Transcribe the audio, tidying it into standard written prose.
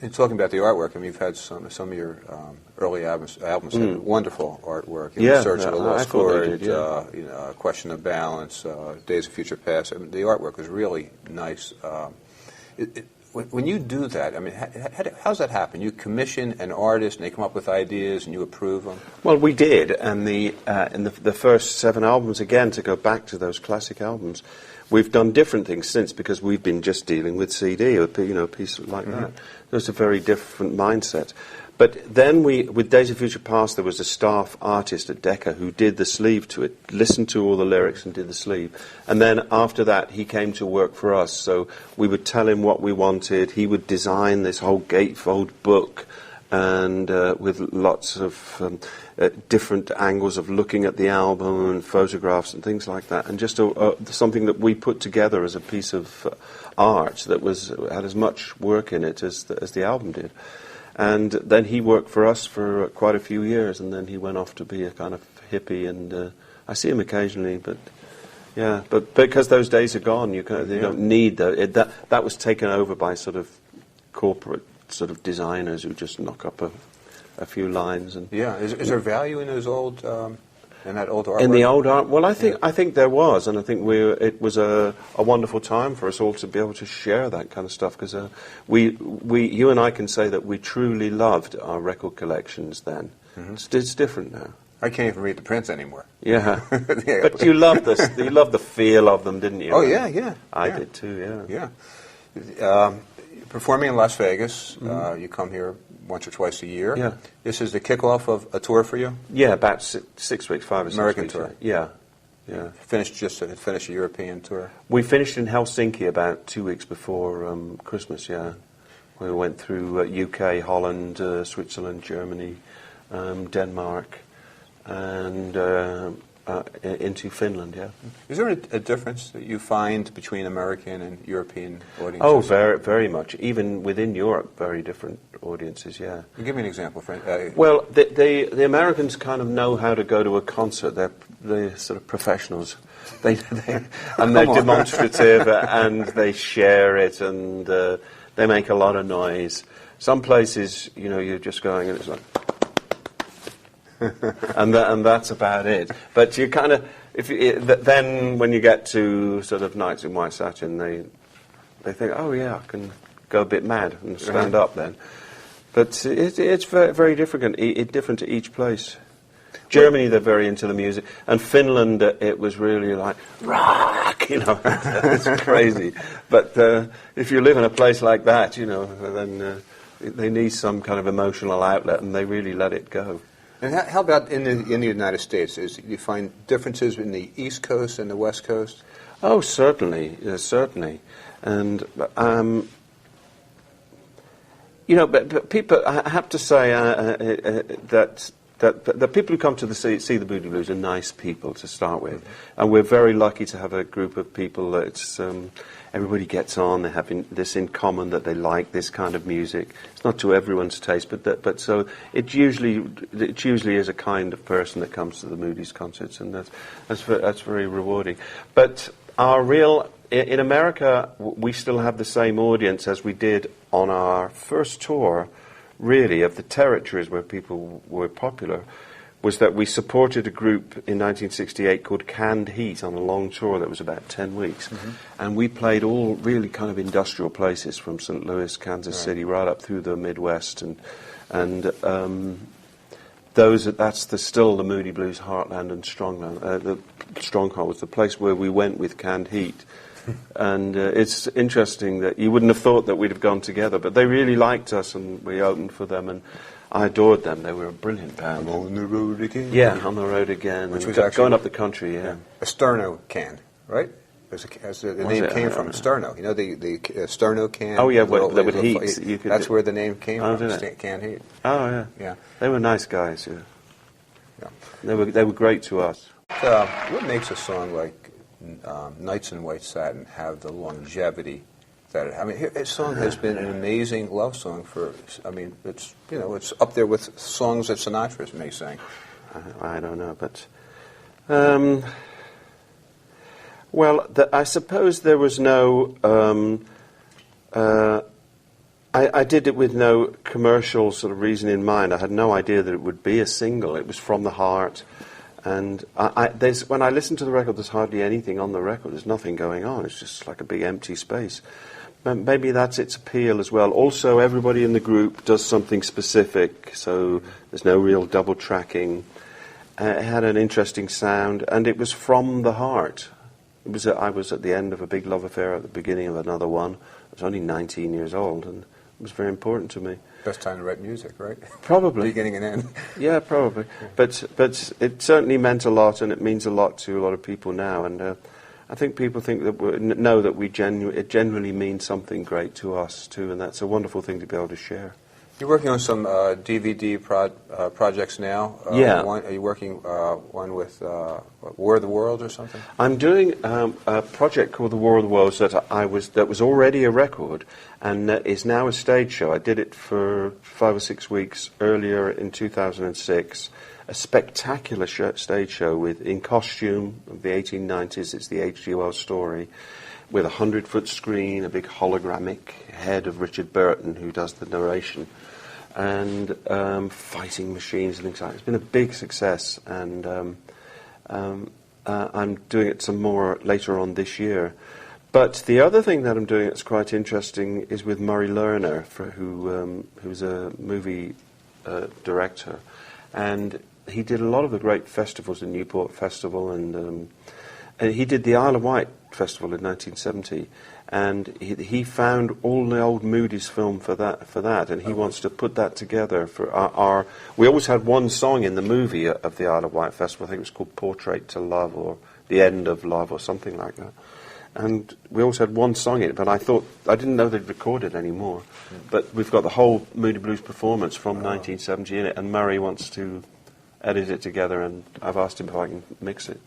And talking about the artwork, I mean, you've had some of your early albums had wonderful artwork. Search of the Lost Chord, Question of Balance, Days of Future Past. I mean, the artwork was really nice. When you do that, I mean, how's that happen? You commission an artist, and they come up with ideas, and you approve them? Well, we did, and in the first 7 albums, again, to go back to those classic albums, we've done different things since, because we've been just dealing with CD, or a piece like that. There's a very different mindset. But then with Days of Future Past, there was a staff artist at Decca who did the sleeve to it, listened to all the lyrics and did the sleeve. And then after that, he came to work for us. So we would tell him what we wanted. He would design this whole gatefold book, and with lots of different angles of looking at the album and photographs and things like that, and just something that we put together as a piece of art that had as much work in it as the album did. And then he worked for us for quite a few years, and then he went off to be a kind of hippie, and I see him occasionally, but because those days are gone, you don't need that was taken over by sort of corporate sort of designers who just knock up a few lines. And is there value in those old in that old artwork? In the old art, well, I think there was, and I think it was a wonderful time for us all to be able to share that kind of stuff, because you and I can say that we truly loved our record collections then. It's different now. I can't even read the prints anymore. Yeah, but you loved the feel of them, didn't you? Oh yeah. I did too. Yeah. Performing in Las Vegas, you come here once or twice a year. Yeah. This is the kickoff of a tour for you? Yeah, about 6 weeks, 5 or 6 American weeks. tour. Yeah. Finished a European tour? We finished in Helsinki about 2 weeks before Christmas, yeah. We went through UK, Holland, Switzerland, Germany, Denmark, and into Finland, yeah. Is there a difference that you find between American and European audiences? Oh, very, very much. Even within Europe, very different audiences, yeah. Give me an example, Frank. Well, the Americans kind of know how to go to a concert. They're sort of professionals. They're demonstrative, and they share it, and they make a lot of noise. Some places, you're just going, and it's like... and that's about it. But you kind of, then when you get to sort of Nights in White Satin, they think, oh yeah, I can go a bit mad and stand up then. But it's very, very different to each place. Germany, they're very into the music, and Finland, it was really like rock, it's crazy. But if you live in a place like that, then they need some kind of emotional outlet, and they really let it go. And how about in the United States? Do you find differences in the East Coast and the West Coast? Oh, certainly, certainly. And, but people, I have to say that the people who come to see the Moody Blues are nice people to start with. And we're very lucky to have a group of people that's... everybody gets on. They have this in common, that they like this kind of music. It's not to everyone's taste, but so it usually is a kind of person that comes to the Moody's concerts, and that's very rewarding. But in America, we still have the same audience as we did on our first tour, really, of the territories where people were popular. Was that we supported a group in 1968 called Canned Heat on a long tour that was about 10 weeks. And we played all really kind of industrial places from St. Louis, Kansas City, right up through the Midwest. And that's still the Moody Blues heartland and the strongholds, the place where we went with Canned Heat. And it's interesting that you wouldn't have thought that we'd have gone together, but they really liked us, and we opened for them, and I adored them. They were a brilliant band. I'm on the road again. Yeah, on the road again. Which was going up the country, yeah. A Sterno can, right? As the name came from, Sterno. You know, the Sterno can? Oh, yeah, that would heat. That's where the name came from, Canned Heat. Oh, yeah. They were nice guys, yeah. They were great to us. What makes a song like Nights in White Satin have the longevity that it? I mean, this song has been an amazing love song it's up there with songs that Sinatra may sing. I don't know, but I suppose there was no I did it with no commercial sort of reason in mind. I had no idea that it would be a single. It was from the heart. And when I listen to the record, there's hardly anything on the record. There's nothing going on. It's just like a big empty space. But maybe that's its appeal as well. Also, everybody in the group does something specific, so there's no real double tracking. It had an interesting sound, and it was from the heart. I was at the end of a big love affair, at the beginning of another one. I was only 19 years old, and it was very important to me. Best time to write music, right? Probably. Beginning and end. Yeah, probably. But it certainly meant a lot, and it means a lot to a lot of people now. And I think people think that know that it genuinely means something great to us too, and that's a wonderful thing to be able to share. You're working on some DVD projects now. Yeah. Are you working one with War of the Worlds or something? I'm doing a project called The War of the Worlds that was already a record and is now a stage show. I did it for 5 or 6 weeks earlier in 2006. A spectacular stage show in costume of the 1890s. It's the H.G. Wells story, with a 100-foot screen, a big hologramic head of Richard Burton who does the narration, and fighting machines and things like that. It's been a big success, and I'm doing it some more later on this year. But the other thing that I'm doing that's quite interesting is with Murray Lerner, who's a movie director, and he did a lot of the great festivals, the Newport Festival, and he did the Isle of Wight Festival in 1970, and he found all the old Moody's film for that, and he wants to put that together for our. We always had one song in the movie of the Isle of Wight Festival. I think it was called "Portrait to Love" or "The End of Love" or something like that. And we always had one song in it, but I didn't know they'd recorded anymore. But we've got the whole Moody Blues performance from 1970 in it, and Murray wants to edit it together, and I've asked him if I can mix it.